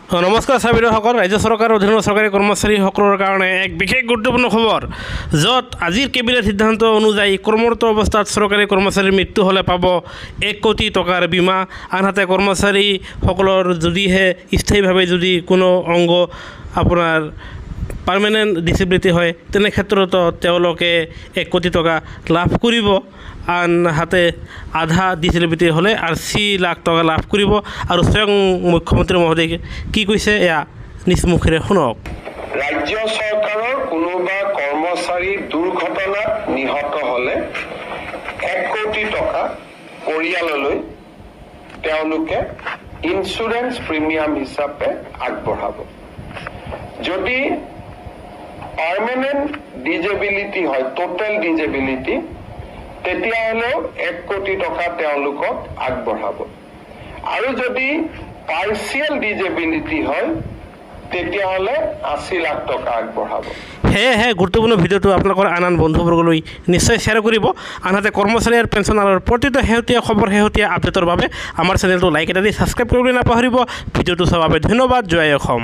নমস্কাৰ চাবিৰসকল, ৰাজ্য চৰকাৰৰ অধীনৰ চৰকাৰী কৰ্মচাৰীসকলৰ কাৰণে এক বিশেষ গুৰুত্বপূৰ্ণ খবৰ, য'ত আজিৰ কেবিনেট সিদ্ধান্ত অনুযায়ী কৰ্মৰত অৱস্থাত চৰকাৰী কৰ্মচাৰীৰ মৃত্যু হ'লে পাব 1 কোটি টকাৰ বীমা। আনহাতে কৰ্মচাৰীসকলৰ যদিহে স্থায়ীভাৱে যদি কোনো অংগ আপোনাৰ পাৰ্মানেণ্ট ডিচেবিলিটি হয়, তেনে ক্ষেত্ৰতো তেওঁলোকে 1 কোটি টকা লাভ কৰিব। আনহাতে আধা ডিচেবিলিটি হ'লে 80 লাখ টকা লাভ কৰিব। আৰু স্বয়ং মুখ্যমন্ত্ৰী মহোদয়ে কি কৈছে এয়া নিজ মুখেৰে শুনক। ৰাজ্য চৰকাৰৰ কোনোবা কৰ্মচাৰী দুৰ্ঘটনাত নিহত হ'লে 1 কোটি টকা পৰিয়াললৈ তেওঁলোকে ইন্সুৰেন্স প্ৰিমিয়াম হিচাপে আগবঢ়াব। যদি পাৰ্মানেণ্ট ডিজেবিলিটি হয়, টোটেল ডিজেবিলিটি, তেতিয়াহ'লেও 1 কোটি টকা তেওঁলোকক আগবঢ়াব। আৰু যদি পাৰ্চিয়েল ডিজেবিলিটি হয়, তেতিয়াহ'লে 80 লাখ টকা আগবঢ়াব। সেয়েহে গুৰুত্বপূৰ্ণ ভিডিঅ'টো আপোনালোকৰ আন বন্ধুবৰ্গলৈ নিশ্চয় শ্বেয়াৰ কৰিব। আনহাতে কৰ্মচাৰী আৰু পেঞ্চনাৰৰ প্ৰতিটো শেহতীয়া খবৰ, শেহতীয়া আপডেটৰ বাবে আমাৰ চেনেলটো লাইক এটা দি ছাবস্ক্ৰাইব কৰিবলৈ নাপাহৰিব। ভিডিঅ'টো চোৱাৰ বাবে ধন্যবাদ। জয় অসম।